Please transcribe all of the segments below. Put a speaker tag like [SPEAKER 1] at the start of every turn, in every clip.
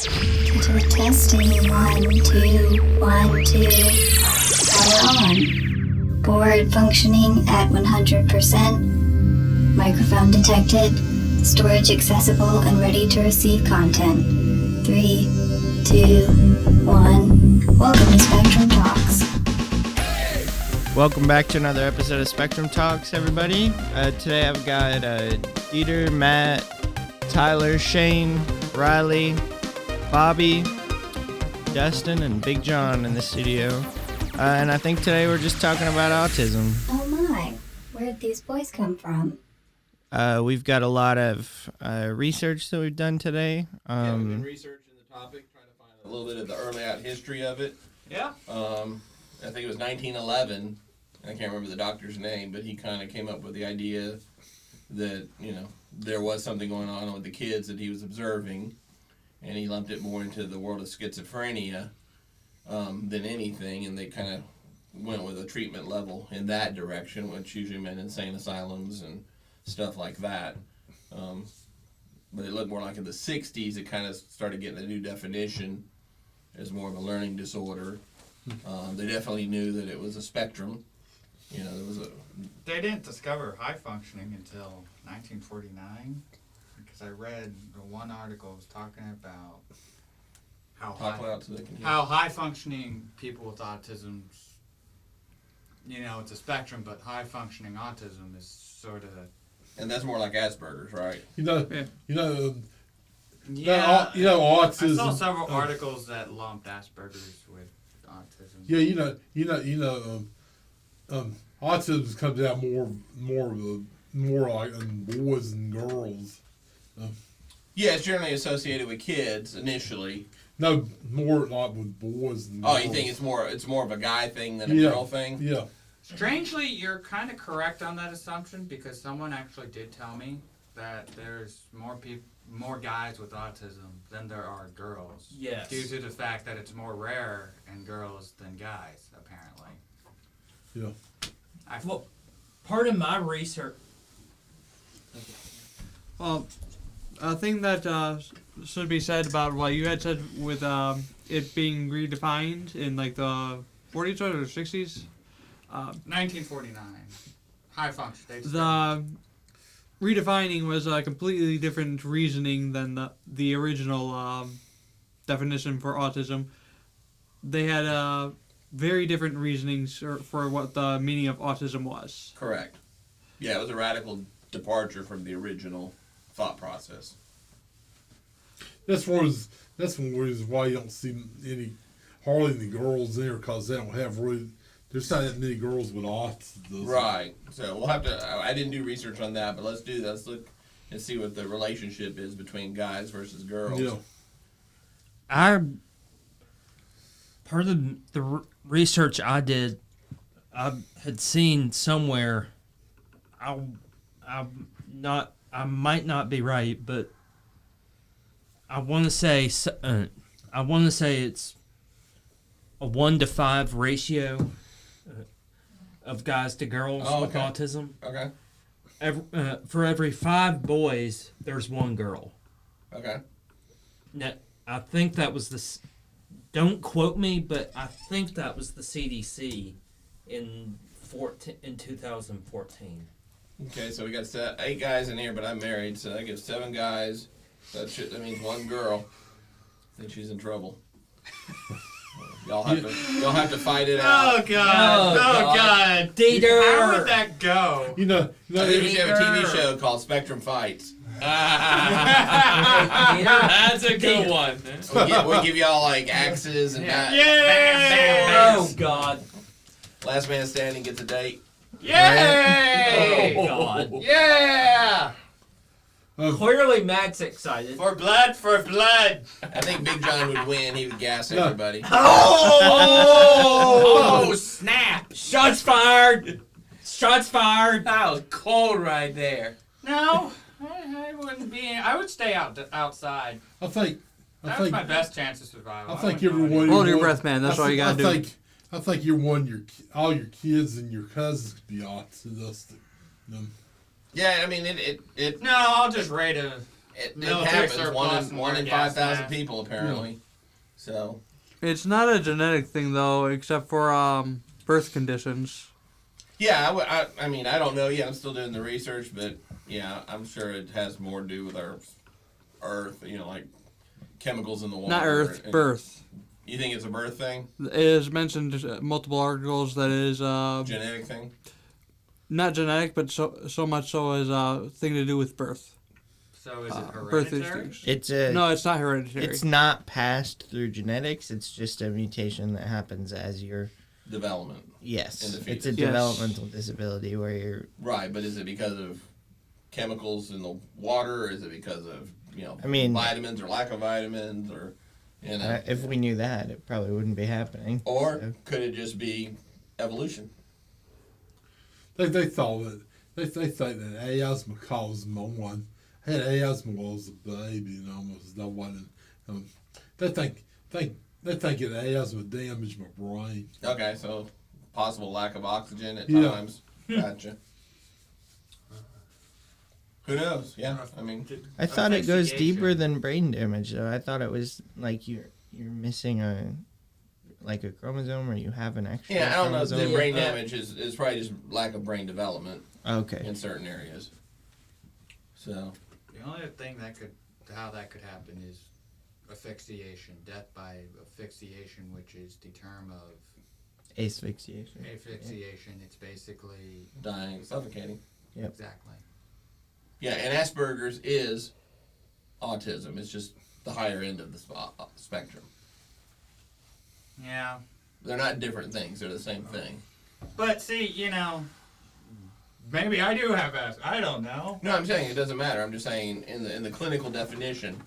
[SPEAKER 1] Testing 1, 2, 1, 2. Power on. Board functioning at 100%. Microphone detected. Storage accessible and ready to receive content. 3, 2, 1. Welcome to Spectrum Talks.
[SPEAKER 2] Welcome back to another episode of Spectrum Talks, everybody. Today I've got Dieter, Matt, Tyler, Shane, Riley, Bobby, Dustin, and Big John in the studio. And I think today we're just talking about autism.
[SPEAKER 1] Oh my, where'd these boys come from?
[SPEAKER 2] We've got a lot of research that we've done today.
[SPEAKER 3] We've been researching the topic, trying to find a little bit of the early out history of it.
[SPEAKER 4] Yeah.
[SPEAKER 3] I think it was 1911. I can't remember the doctor's name, but he kind of came up with the idea that, there was something going on with the kids that he was observing, and he lumped it more into the world of schizophrenia than anything, and they kind of went with a treatment level in that direction, which usually meant insane asylums and stuff like that. But it looked more like in the 60s, it kind of started getting a new definition as more of a learning disorder. They definitely knew that it was a spectrum.
[SPEAKER 4] They didn't discover high functioning until 1949, because I read one article was talking about how high functioning people with autism, it's a spectrum, but high functioning autism is sort of.
[SPEAKER 3] And that's more like Asperger's, right?
[SPEAKER 4] Autism. I saw several articles that lumped Asperger's with autism.
[SPEAKER 5] Autism comes out more like in boys and girls.
[SPEAKER 3] Yeah, it's generally associated with kids initially.
[SPEAKER 5] No, more like with boys and girls.
[SPEAKER 3] Oh, you think it's more of a guy thing than a girl thing?
[SPEAKER 5] Yeah.
[SPEAKER 4] Strangely, you're kind of correct on that assumption, because someone actually did tell me that there's more guys with autism than there are girls.
[SPEAKER 6] Yes.
[SPEAKER 4] Due to the fact that it's more rare in girls than guys, apparently.
[SPEAKER 5] Yeah.
[SPEAKER 6] Well, part of my research.
[SPEAKER 7] Well, a thing that should be said about what you had said with it being redefined in like the 40s or 60s.
[SPEAKER 4] 1949. High function.
[SPEAKER 7] The redefining was a completely different reasoning than the original definition for autism. They had very different reasonings for what the meaning of autism was.
[SPEAKER 3] Correct. Yeah, it was a radical departure from the original thought process.
[SPEAKER 5] That's one reason why you don't see hardly any girls there, because they don't have really. There's not that many girls with autism.
[SPEAKER 3] Right. So we'll have to. I didn't do research on that, but let's do that. Let's look and see what the relationship is between guys versus girls.
[SPEAKER 5] Yeah.
[SPEAKER 6] Part of the research I did, I had seen somewhere. I might not be right, but I want to say it's a 1-to-5 ratio of guys to girls with autism.
[SPEAKER 3] Okay.
[SPEAKER 6] For every 5 boys, there's 1 girl.
[SPEAKER 3] Okay.
[SPEAKER 6] Now, I think that was don't quote me, but I think that was the CDC in 2014.
[SPEAKER 3] Okay, so we got 8 guys in here, but I'm married, so that gives 7 guys. That means 1 girl. I think she's in trouble. Y'all have to fight it out.
[SPEAKER 4] Oh God!
[SPEAKER 6] Dieter!
[SPEAKER 4] How would that go?
[SPEAKER 3] I think we should have a TV show called Spectrum Fights.
[SPEAKER 6] That's a good one.
[SPEAKER 3] We'll give y'all like axes and
[SPEAKER 6] Oh God!
[SPEAKER 3] Last man standing gets a date.
[SPEAKER 4] Yay!
[SPEAKER 6] Oh God!
[SPEAKER 4] Yeah!
[SPEAKER 6] Clearly, Matt's excited.
[SPEAKER 4] For blood!
[SPEAKER 3] I think Big John would win. He would gas everybody.
[SPEAKER 6] Oh, snap! Shots fired!
[SPEAKER 8] That was cold right there.
[SPEAKER 4] No, I wouldn't be. I would stay outside.
[SPEAKER 5] I think
[SPEAKER 4] That's my best chance of survival.
[SPEAKER 5] I think everyone.
[SPEAKER 7] Hold your breath, man. That's all you gotta do.
[SPEAKER 5] I think all your kids and your cousins could be autistic.
[SPEAKER 3] Yeah, I mean it.
[SPEAKER 4] No, I'll just raid a
[SPEAKER 3] It
[SPEAKER 4] Military
[SPEAKER 3] happens.
[SPEAKER 4] surplus and
[SPEAKER 3] One
[SPEAKER 4] wear
[SPEAKER 3] in
[SPEAKER 4] a gas
[SPEAKER 3] 5,000
[SPEAKER 4] mask.
[SPEAKER 3] people, apparently. So,
[SPEAKER 7] It's not a genetic thing though, except for birth conditions.
[SPEAKER 3] yeah, I mean, I don't know yet. I'm still doing the research, but yeah, I'm sure it has more to do with our Earth, like chemicals in the water.
[SPEAKER 7] Not Earth,
[SPEAKER 3] and-
[SPEAKER 7] birth.
[SPEAKER 3] You think it's a birth thing?
[SPEAKER 7] It is mentioned in multiple articles that it is
[SPEAKER 3] Genetic thing?
[SPEAKER 7] not genetic, but so much so as a thing to do with birth.
[SPEAKER 4] So is it
[SPEAKER 7] Birth
[SPEAKER 4] hereditary?
[SPEAKER 7] instincts.
[SPEAKER 2] It's
[SPEAKER 7] No, it's not hereditary.
[SPEAKER 2] It's not passed through genetics. It's just a mutation that happens as you're.
[SPEAKER 3] Development.
[SPEAKER 2] Yes,
[SPEAKER 3] In the
[SPEAKER 2] it's a
[SPEAKER 3] fetus.
[SPEAKER 7] Yes.
[SPEAKER 2] developmental disability where you're.
[SPEAKER 3] Right, but is it because of chemicals in the water, or is it because of,
[SPEAKER 2] I mean-
[SPEAKER 3] vitamins or lack of vitamins, or,
[SPEAKER 2] If we knew that, it probably wouldn't be happening.
[SPEAKER 3] or
[SPEAKER 2] So,
[SPEAKER 3] could it just be evolution?
[SPEAKER 5] They thought that they think that asthma caused one. I had asthma when I was a baby and almost no one. They think that asthma damaged my brain.
[SPEAKER 3] Okay, so possible lack of oxygen at
[SPEAKER 5] Yeah.
[SPEAKER 3] times. Gotcha. Who knows? Yeah, I mean,
[SPEAKER 2] I thought it goes
[SPEAKER 4] Investigation.
[SPEAKER 2] deeper than brain damage, though. I thought it was like you're missing a chromosome, or you have an extra.
[SPEAKER 3] yeah, I don't know.
[SPEAKER 2] chromosome.
[SPEAKER 3] The brain damage is probably just lack of brain development
[SPEAKER 2] Okay.
[SPEAKER 3] in certain areas. So,
[SPEAKER 4] The only thing how that could happen is asphyxiation, death by asphyxiation, which is the term of
[SPEAKER 2] Asphyxiation.
[SPEAKER 4] asphyxiation. It's basically
[SPEAKER 3] dying, suffocating.
[SPEAKER 4] exactly.
[SPEAKER 3] Yeah, and Asperger's is autism. It's just the higher end of the spectrum.
[SPEAKER 4] Yeah,
[SPEAKER 3] They're not different things. They're the same thing.
[SPEAKER 4] but see, maybe I do have I don't know.
[SPEAKER 3] No, I'm saying it doesn't matter. I'm just saying in the clinical definition,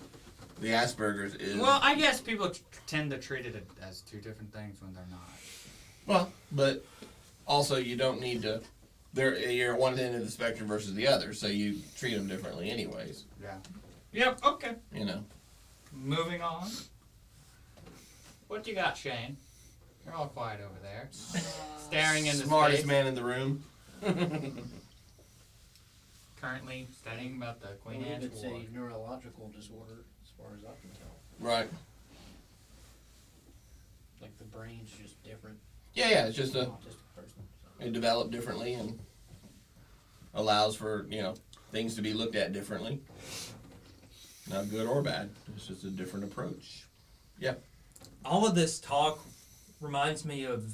[SPEAKER 3] the Asperger's is
[SPEAKER 4] Well, I guess people tend to treat it as two different things when they're not.
[SPEAKER 3] well, but also you don't need to. You're at one end of the spectrum versus the other, so you treat them differently, anyways.
[SPEAKER 4] Yeah. Yep. Okay.
[SPEAKER 3] Moving
[SPEAKER 4] on. What you got, Shane? You're all quiet over there, staring into
[SPEAKER 3] Smartest
[SPEAKER 4] space.
[SPEAKER 3] man in the room.
[SPEAKER 4] Currently studying about the
[SPEAKER 9] I
[SPEAKER 4] Queen
[SPEAKER 9] believe
[SPEAKER 4] Anne's
[SPEAKER 9] it's
[SPEAKER 4] War.
[SPEAKER 9] a neurological disorder, as far as I can tell.
[SPEAKER 3] Right.
[SPEAKER 9] Like the brain's just different.
[SPEAKER 3] Yeah. It's just
[SPEAKER 9] An autistic person. So.
[SPEAKER 3] it developed differently and allows for things to be looked at differently. Not good or bad. It's just a different approach. Yeah.
[SPEAKER 6] All of this talk reminds me of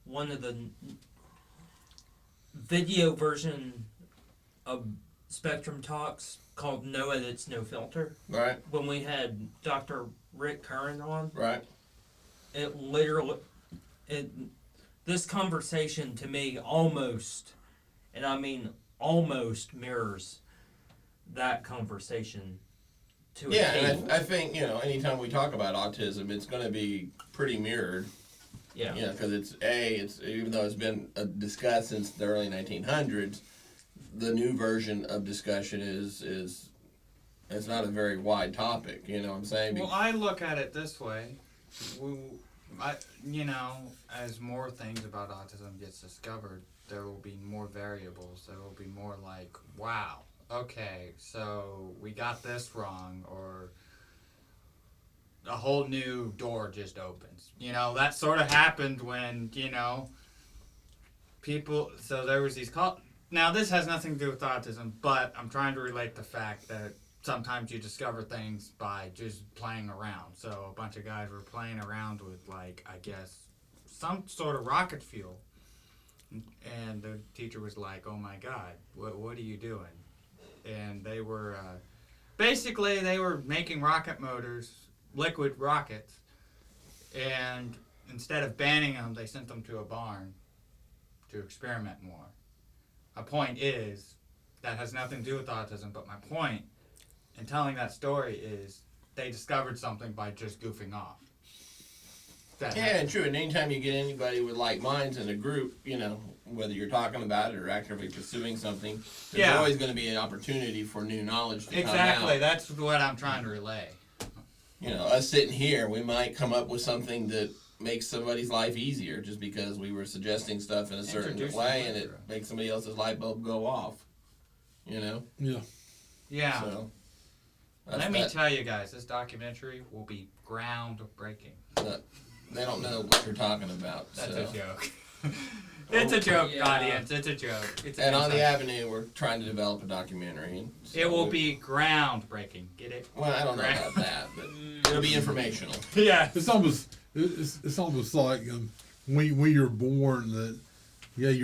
[SPEAKER 6] one of the video version of Spectrum Talks called No Edits, No Filter.
[SPEAKER 3] Right.
[SPEAKER 6] When we had Dr. Rick Curran on,
[SPEAKER 3] Right.
[SPEAKER 6] it literally, this conversation to me almost, and I mean almost mirrors that conversation to a
[SPEAKER 3] Yeah,
[SPEAKER 6] T.
[SPEAKER 3] and I think anytime we talk about autism, it's going to be pretty mirrored.
[SPEAKER 6] Yeah.
[SPEAKER 3] Because it's even though it's been discussed since the early 1900s, the new version of discussion is it's not a very wide topic. You know what I'm saying?
[SPEAKER 4] Well, I look at it this way. As more things about autism gets discovered, there will be more variables. There will be more like, wow, okay, so we got this wrong, or a whole new door just opens. That sort of happened when, people, so there was these now this has nothing to do with autism, but I'm trying to relate the fact that sometimes you discover things by just playing around. So a bunch of guys were playing around with, I guess, some sort of rocket fuel. And the teacher was like, oh my God, what are you doing? And they were, basically they were making rocket motors, liquid rockets. And instead of banning them, they sent them to a barn to experiment more. My point is, that has nothing to do with autism, but my point in telling that story is they discovered something by just goofing off.
[SPEAKER 3] Yeah, and true. And anytime you get anybody with like minds in a group, whether you're talking about it or actively pursuing something, there's always going to be an opportunity for new knowledge to come out.
[SPEAKER 4] Exactly. That's what I'm trying to relay.
[SPEAKER 3] Us sitting here, we might come up with something that makes somebody's life easier just because we were suggesting stuff in a certain
[SPEAKER 4] Introducing
[SPEAKER 3] way,
[SPEAKER 4] them
[SPEAKER 3] and it
[SPEAKER 4] to it.
[SPEAKER 3] makes somebody else's light bulb go off.
[SPEAKER 5] Yeah.
[SPEAKER 4] Yeah.
[SPEAKER 3] So
[SPEAKER 4] Let me tell you guys, this documentary will be groundbreaking.
[SPEAKER 3] They don't know what you're talking about.
[SPEAKER 4] That's
[SPEAKER 3] so.
[SPEAKER 4] a joke. It's a joke, audience. It's a joke. It's
[SPEAKER 3] and on the Avenue, we're trying to develop a documentary. So
[SPEAKER 4] it will be groundbreaking. Get it?
[SPEAKER 3] Well, I don't know about that, but it'll be informational.
[SPEAKER 4] Yeah.
[SPEAKER 5] It's almost like when you're born that they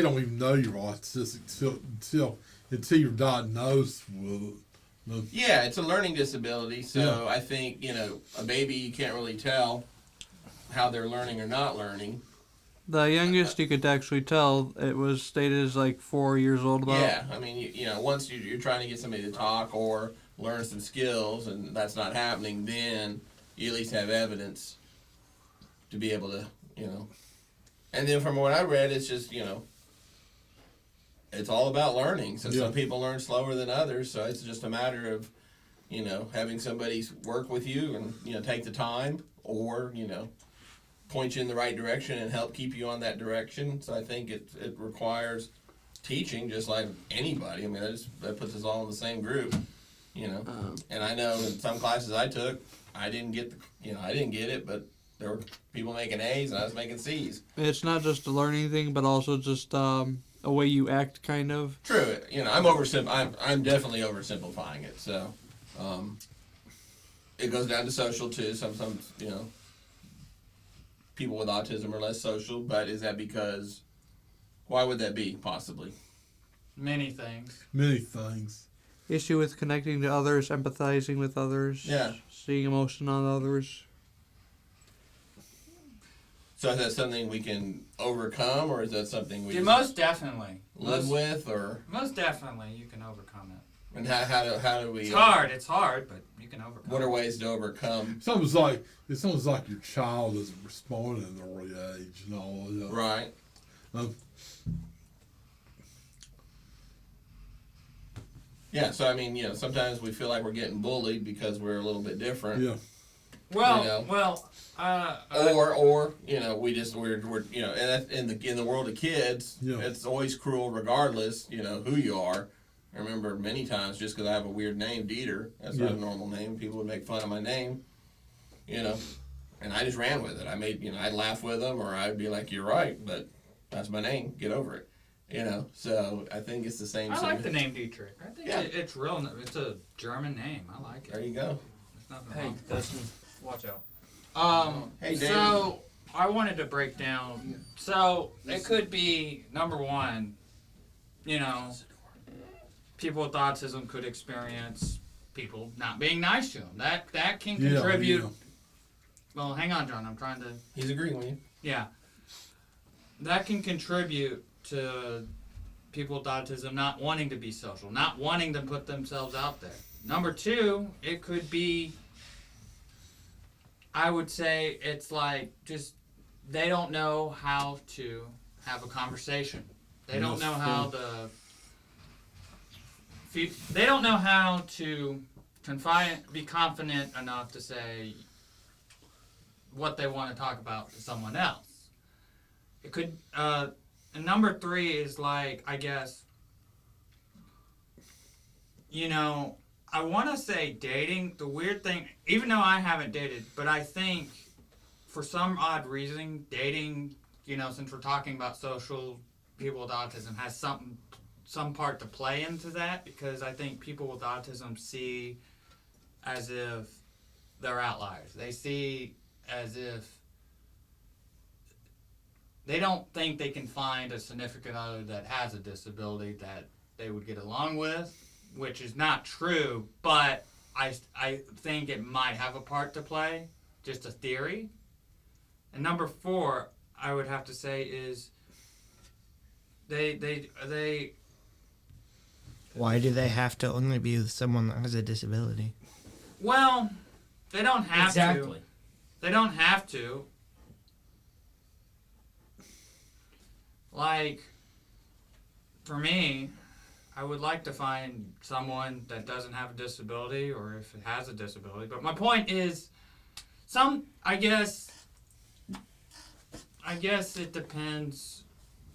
[SPEAKER 5] don't even know you're autistic until you're diagnosed with it.
[SPEAKER 3] Yeah, it's a learning disability, so I think a baby, you can't really tell how they're learning or not learning.
[SPEAKER 7] The youngest you could actually tell, it was stated as like 4 years old.
[SPEAKER 3] Yeah, I mean, once you're trying to get somebody to talk or learn some skills, and that's not happening, then you at least have evidence to be able to, And then from what I read, it's just, it's all about learning. So some people learn slower than others, so it's just a matter of, having somebody work with you and, take the time or, point you in the right direction and help keep you on that direction. So I think it requires teaching just like anybody. I mean, that puts us all in the same group, And I know in some classes I took, I didn't get it, but there were people making A's and I was making C's.
[SPEAKER 7] It's not just a learning thing, but also just a way you act, kind of.
[SPEAKER 3] True. I'm definitely oversimplifying it. So, it goes down to social too. Sometimes, people with autism are less social, but is that because? Why would that be? Possibly.
[SPEAKER 4] Many things.
[SPEAKER 7] Issue with connecting to others, empathizing with others.
[SPEAKER 3] Yeah.
[SPEAKER 7] Seeing emotion on others.
[SPEAKER 3] So is that something we can overcome, or is that something we
[SPEAKER 4] most definitely
[SPEAKER 3] live with, or
[SPEAKER 4] most definitely you can overcome it.
[SPEAKER 3] And how do we?
[SPEAKER 4] It's hard, but you can overcome.
[SPEAKER 3] What are ways to overcome?
[SPEAKER 5] It's almost like your child isn't responding at an early age,
[SPEAKER 3] Right. Yeah. So I mean, sometimes we feel like we're getting bullied because we're a little bit different.
[SPEAKER 5] Yeah.
[SPEAKER 4] Well,
[SPEAKER 3] or we're and in the world of kids, it's always cruel regardless, who you are. I remember many times just because I have a weird name, Dieter. That's not a normal name. People would make fun of my name, and I just ran with it. I made, I'd laugh with them, or I'd be like, "You're right, but that's my name. Get over it." So I think it's the same.
[SPEAKER 4] I like the name Dietrich. I think it's real. It's a German name. I like it.
[SPEAKER 3] There you go.
[SPEAKER 6] Hey, Dustin, watch out.
[SPEAKER 3] Hey, David.
[SPEAKER 4] So I wanted to break down. So it could be number one. People with autism could experience people not being nice to them. That can contribute. Yeah. Well, hang on, John. I'm trying to.
[SPEAKER 3] He's agreeing with you.
[SPEAKER 4] Yeah. That can contribute to people with autism not wanting to be social, not wanting to put themselves out there. Number two, it could be, I would say it's like just they don't know how to have a conversation. They don't know how to. They don't know how to be confident enough to say what they want to talk about to someone else. It could. And number three is like, I guess. I want to say dating. The weird thing, even though I haven't dated, but I think for some odd reason, dating. Since we're talking about social people with autism, has some part to play into that, because I think people with autism see as if they're outliers. They see as if they don't think they can find a significant other that has a disability that they would get along with, which is not true, but I think it might have a part to play, just a theory. And number four, I would have to say is they
[SPEAKER 2] Why do they have to only be with someone that has a disability?
[SPEAKER 4] Well, they don't have to.
[SPEAKER 6] Exactly.
[SPEAKER 4] They don't have to. Like, for me, I would like to find someone that doesn't have a disability, or if it has a disability. But my point is, I guess it depends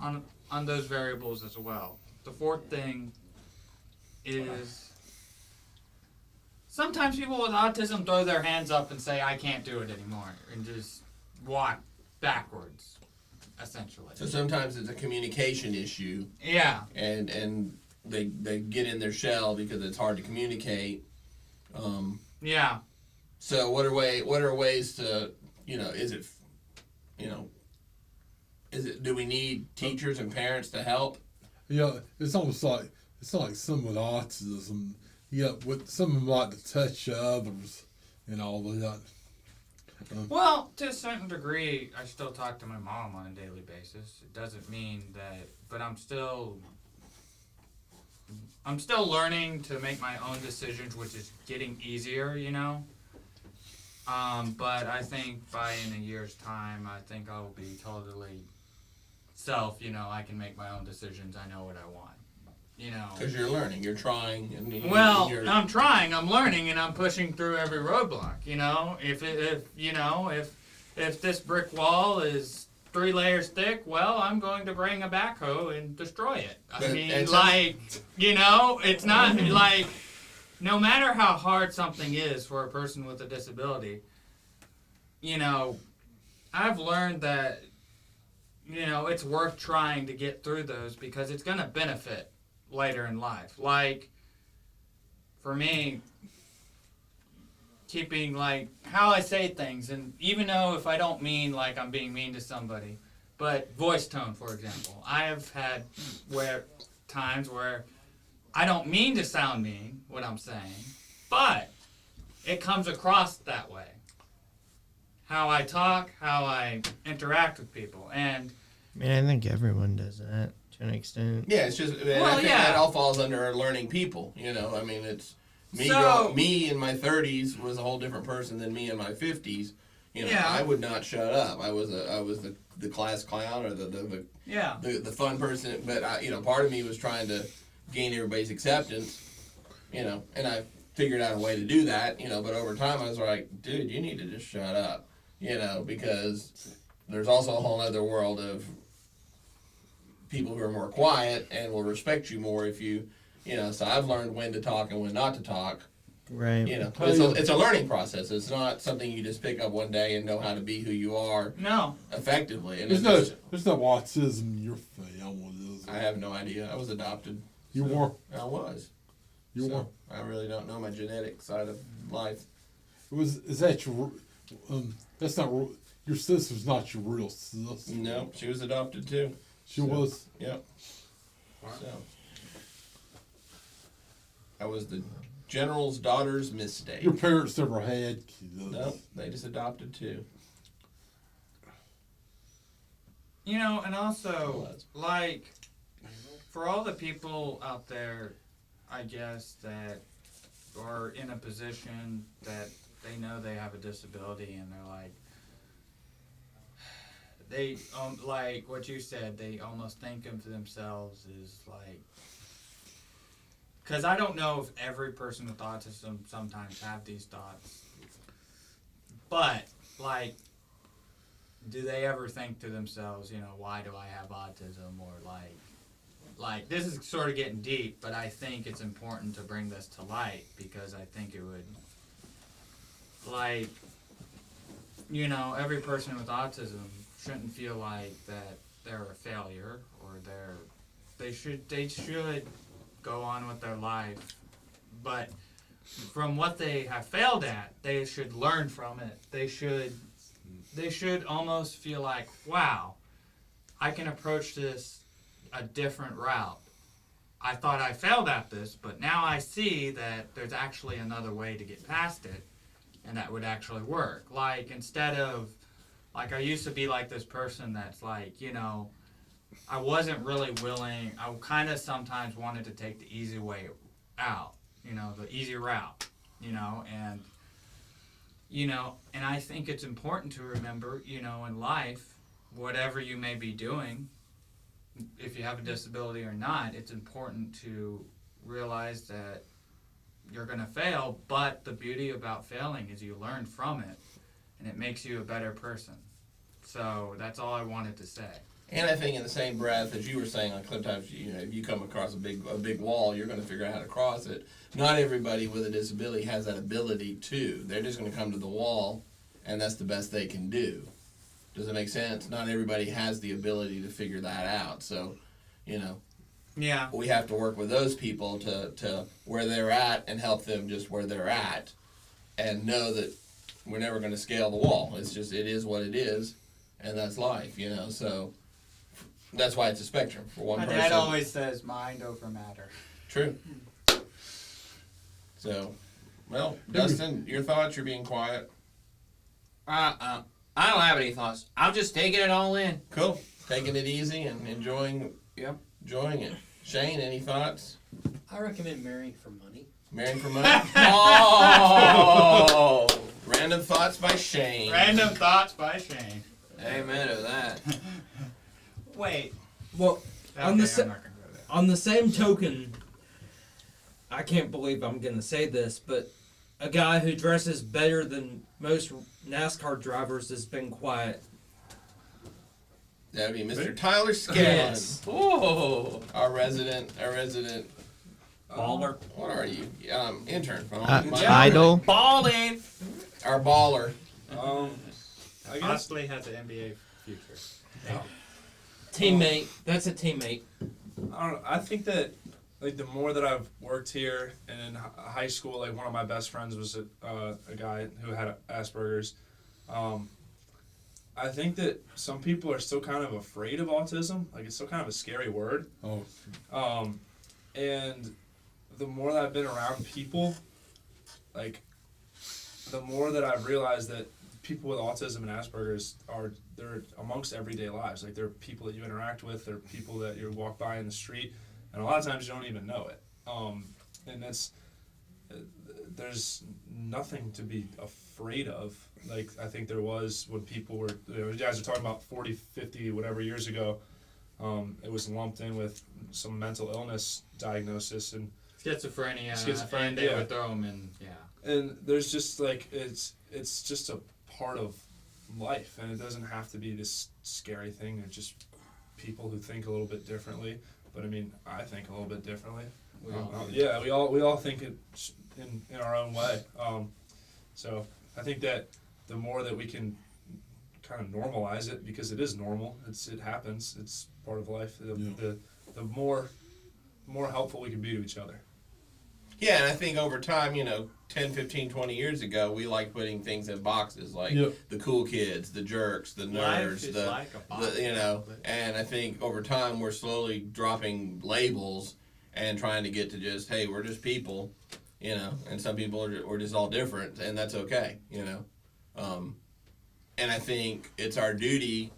[SPEAKER 4] on those variables as well. The fourth thing is sometimes people with autism throw their hands up and say, I can't do it anymore, and just walk backwards, essentially.
[SPEAKER 3] So sometimes it's a communication issue,
[SPEAKER 4] Yeah.
[SPEAKER 3] and they get in their shell because it's hard to communicate.
[SPEAKER 4] Yeah.
[SPEAKER 3] So what are ways to, is it, do we need teachers and parents to help?
[SPEAKER 5] Yeah, it's almost like some with autism. Yeah, with some of them like to touch others and all that.
[SPEAKER 4] Well, to a certain degree, I still talk to my mom on a daily basis. It doesn't mean that, but I'm still learning to make my own decisions, which is getting easier, But I think in a year's time, I think I'll be totally I can make my own decisions. I know what I want,
[SPEAKER 3] Because you're learning, you're trying. And
[SPEAKER 4] Well,
[SPEAKER 3] you're,
[SPEAKER 4] I'm trying, I'm learning, and I'm pushing through every roadblock. If this brick wall is 3 layers thick, well, I'm going to bring a backhoe and destroy it. It's not like, no matter how hard something is for a person with a disability, I've learned that, it's worth trying to get through those because it's going to benefit later in life. Like, for me, keeping, how I say things, and even though if I don't mean like I'm being mean to somebody, but voice tone, for example. I have had times where I don't mean to sound mean, what I'm saying, but it comes across that way. How I talk, how I interact with people, and
[SPEAKER 2] I think everyone does that to an extent.
[SPEAKER 3] Yeah, it's just, I think that all falls under learning people, it's me in my 30s was a whole different person than me in my 50s. I would not shut up. I was the class clown or the fun person, but part of me was trying to gain everybody's acceptance, and I figured out a way to do that, but over time I was like, dude, you need to just shut up, because there's also a whole other world of people who are more quiet and will respect you more if you, so I've learned when to talk and when not to talk.
[SPEAKER 2] Right.
[SPEAKER 3] It's a learning process. It's not something you just pick up one day and know how to be who you are.
[SPEAKER 4] No.
[SPEAKER 3] Effectively. And
[SPEAKER 5] there's no autism in your family, is there?
[SPEAKER 3] I have no idea. I was adopted.
[SPEAKER 5] You were?
[SPEAKER 3] I was.
[SPEAKER 5] You were?
[SPEAKER 3] I really don't know my genetic side of life.
[SPEAKER 5] Is that your? That's not your sister's not your real sister.
[SPEAKER 3] No, she was adopted too.
[SPEAKER 5] She was.
[SPEAKER 3] Yep. Wow. So I was the general's daughter's mistake.
[SPEAKER 5] Your parents never had kids.
[SPEAKER 3] No, they just adopted too.
[SPEAKER 4] And also, for all the people out there, I guess, that are in a position that they know they have a disability and they're like what you said, they almost think of themselves as because I don't know if every person with autism sometimes have these thoughts, but do they ever think to themselves, why do I have autism, or like this is sort of getting deep, but I think it's important to bring this to light because I think it would, every person with autism shouldn't feel like that they're a failure or they should go on with their life, but from what they have failed at, they should learn from it. They should almost feel like, wow, I can approach this a different route. I thought I failed at this, but now I see that there's actually another way to get past it, and that would actually work. Instead of, I used to be like this person that's I wasn't really willing, I kind of sometimes wanted to take the easy way out, the easy route, and I think it's important to remember, in life, whatever you may be doing, if you have a disability or not, it's important to realize that you're going to fail, but the beauty about failing is you learn from it, and it makes you a better person. So that's all I wanted to say.
[SPEAKER 3] And I think in the same breath as you were saying, like sometimes if you come across a big wall, you're going to figure out how to cross it. Not everybody with a disability has that ability to. They're just going to come to the wall, and that's the best they can do. Does it make sense? Not everybody has the ability to figure that out. So,
[SPEAKER 4] Yeah.
[SPEAKER 3] we have to work with those people to where they're at and help them just where they're at, and know that we're never going to scale the wall. It's just, it is what it is, and that's life, So that's why it's a spectrum for one
[SPEAKER 4] My
[SPEAKER 3] person.
[SPEAKER 4] dad always says mind over matter.
[SPEAKER 3] True. So, well, Dustin, your thoughts? You're being quiet.
[SPEAKER 8] I don't have any thoughts. I'm just taking it all in.
[SPEAKER 3] Cool. Taking it easy and enjoying
[SPEAKER 8] Yep.
[SPEAKER 3] it. Shane, any thoughts?
[SPEAKER 9] I recommend marrying for money.
[SPEAKER 3] Marrying for money? Oh! Random thoughts by Shane.
[SPEAKER 4] Random thoughts by Shane.
[SPEAKER 8] Amen to that.
[SPEAKER 4] Wait.
[SPEAKER 6] Well,
[SPEAKER 4] Okay,
[SPEAKER 6] on the
[SPEAKER 4] I'm not gonna go there.
[SPEAKER 6] on the same token, I can't believe I'm gonna say this, but a guy who dresses better than most NASCAR drivers has been quiet.
[SPEAKER 3] That would be Mr. Tyler Scanlon.
[SPEAKER 6] Yes.
[SPEAKER 8] Oh.
[SPEAKER 3] Our resident.
[SPEAKER 6] Baller.
[SPEAKER 3] What are you? Intern.
[SPEAKER 2] Idol.
[SPEAKER 8] Balling.
[SPEAKER 3] Our baller.
[SPEAKER 10] I guess
[SPEAKER 4] Possibly has an NBA future.
[SPEAKER 6] Teammate. That's a teammate.
[SPEAKER 10] I don't know. I think that like the more that I've worked here and in high school, like one of my best friends was a guy who had Asperger's. I think that some people are still kind of afraid of autism. Like it's still kind of a scary word. And the more that I've been around people, like the more that I've realized that people with autism and Asperger's they're amongst everyday lives. Like they're people that you interact with, they're people that you walk by in the street, and a lot of times you don't even know it. And there's nothing to be afraid of. Like I think there was when people were, you guys are talking about 40, 50, whatever years ago, it was lumped in with some mental illness diagnosis and
[SPEAKER 4] Schizophrenia. And they would throw them in,
[SPEAKER 10] And there's just like, it's just a part of life, and it doesn't have to be this scary thing. It's just people who think a little bit differently. But I mean, I think a little bit differently. We all think it in our own way. So I think that the more that we can kind of normalize it, because it is normal, it happens, it's part of life. The more helpful we can be to each other.
[SPEAKER 3] Yeah, and I think over time, 10, 15, 20 years ago, we like putting things in boxes, like the cool kids, the jerks, the nerds, and I think over time we're slowly dropping labels and trying to get to just, hey, we're just people, and some people are just all different, and that's okay, and I think it's our duty,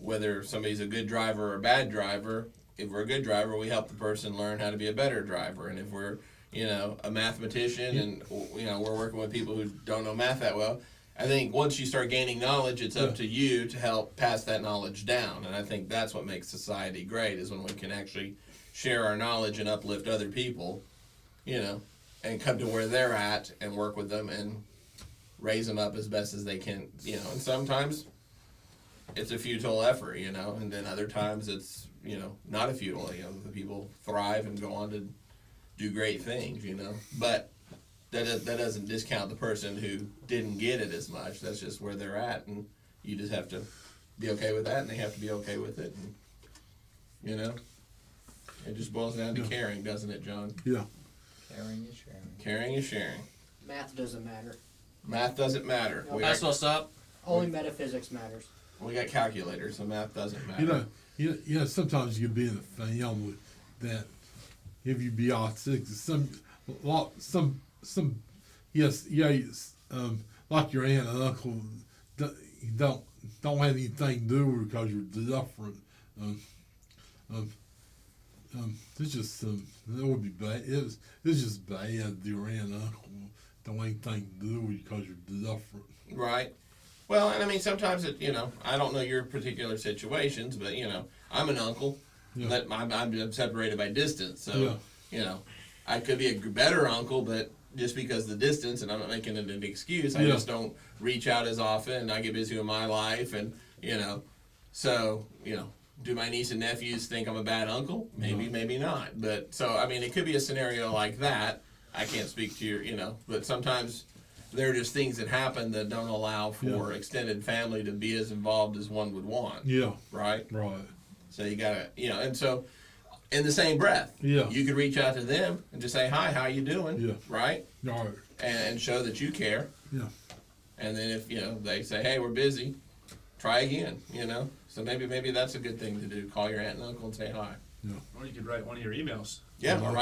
[SPEAKER 3] whether somebody's a good driver or a bad driver. If we're a good driver, we help the person learn how to be a better driver. And if we're, a mathematician and, we're working with people who don't know math that well, I think once you start gaining knowledge, it's up to you to help pass that knowledge down. And I think that's what makes society great, is when we can actually share our knowledge and uplift other people, and come to where they're at and work with them and raise them up as best as they can, and sometimes it's a futile effort, and then other times it's, not a futile, the people thrive and go on to do great things, but that doesn't discount the person who didn't get it as much. That's just where they're at, and you just have to be okay with that, and they have to be okay with it, and, it just boils down to caring, doesn't it, John?
[SPEAKER 5] Yeah.
[SPEAKER 8] Caring is sharing.
[SPEAKER 3] Caring is sharing.
[SPEAKER 9] Math doesn't matter.
[SPEAKER 3] Math doesn't matter.
[SPEAKER 9] No,
[SPEAKER 8] That's what's up.
[SPEAKER 9] Only metaphysics matters.
[SPEAKER 3] We got calculators, so math doesn't matter.
[SPEAKER 5] Sometimes you can be in a family that if you be autistic, like your aunt and uncle, don't have anything to do with it because you're different. It's just it would be bad. It's just bad. Your aunt and uncle don't have anything to do with it because you're different.
[SPEAKER 3] Right. Well, and I mean, sometimes I don't know your particular situations, but I'm an uncle. Yeah. I'm separated by distance, so I could be a better uncle, but just because of the distance, and I'm not making it an excuse, I just don't reach out as often. I get busy with my life, and So, you know, do my niece and nephews think I'm a bad uncle? Maybe, maybe not. But so, I mean, it could be a scenario like that. I can't speak to your, you know, but sometimes there are just things that happen that don't allow for extended family to be as involved as one would want.
[SPEAKER 5] Yeah.
[SPEAKER 3] Right?
[SPEAKER 5] Right.
[SPEAKER 3] So you gotta, you know, and so in the same breath,
[SPEAKER 5] Yeah.
[SPEAKER 3] you could reach out to them and just say, hi, how you doing?
[SPEAKER 5] Yeah.
[SPEAKER 3] Right?
[SPEAKER 5] Right.
[SPEAKER 3] And show that you care.
[SPEAKER 5] Yeah.
[SPEAKER 3] And then if, you know, they say, hey, we're busy, try again, you know? So maybe that's a good thing to do. Call your aunt and uncle and say hi.
[SPEAKER 10] Or you could write one of your emails.
[SPEAKER 3] Yeah, or write